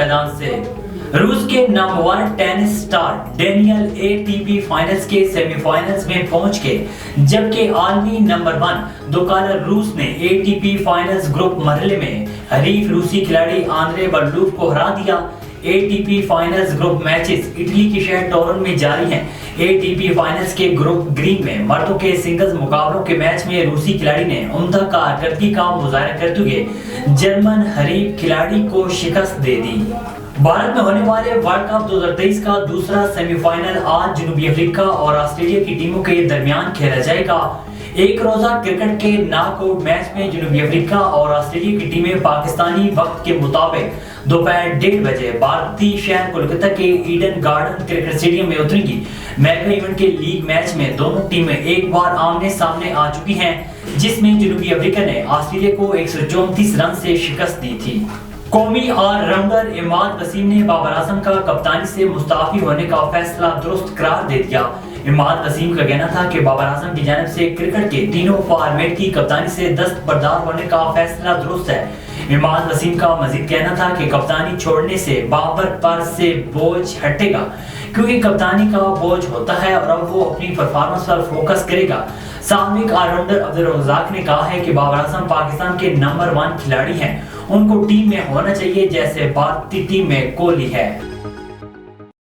میدان سے۔ روس کے نمبر 1 tennis star Daniel ATP finals کے سیمی فائنلز میں پہنچ گئے، جبکہ عالمی نمبر 1 دوکالر روس نے ATP فائنلز گروپ مرحلے میں حریف روسی کھلاڑی آندرے برلوف کو ہرا دیا۔ ATP finals group matches Italy کی شہر ٹورن میں جاری ہیں۔ ATP فائنلز کے گروپ گرین میں مردوں کے سنگلز مقابلوں کے میچ میں روسی کھلاڑی نے عمدہ کارکردگی کا مظاہرہ کرتے ہوئے جرمن حریف کھلاڑی کو شکست دے دی۔ بھارت میں ہونے والے ورلڈ کپ 2023 کا دوسرا سیمی فائنل آج جنوبی افریقہ اور آسٹریلیا کی ٹیموں کے درمیان کھیلا جائے گا۔ ایک روزہ کرکٹ کے ناک آؤٹ میچ میں جنوبی افریقہ اور آسٹریلیا کی ٹیمیں پاکستانی وقت کے مطابق دوپہر 1:30 بجے بھارتی شہر کولکتہ کے ایڈن گارڈن کرکٹ اسٹیڈیم میں اتریں گی۔ میگا ایونٹ کے لیگ میچ میں دونوں ٹیمیں ایک بار آمنے سامنے آ چکی ہیں، جس میں جنوبی افریقہ نے آسٹریلیا کو 134 رن سے شکست دی تھی۔ قومی آل راؤنڈر عماد وسیم نے بابر اعظم کا کپتانی سے مستعفی ہونے کا فیصلہ درست قرار دے دیا۔ عماد وسیم کا کہنا تھا کہ بابر اعظم کی جانب سے کرکٹ کے تینوں فارمیٹ کی کپتانی سے دستبردار ہونے کا فیصلہ درست ہے۔ عماد وسیم کا مزید کہنا تھا کہ کپتانی چھوڑنے سے بابر پر سے بوجھ ہٹے گا، کیونکہ کپتانی کا بوجھ ہوتا ہے اور اب وہ اپنی پرفارمنس پر فوکس کرے گا۔ سابق آل راؤنڈر عبدالرزاق نے کہا ہے کہ بابر اعظم پاکستان کے نمبر 1 کھلاڑی ہیں، ان کو ٹیم میں ہونا چاہیے جیسے بھارتی ٹیم میں کوہلی ہے۔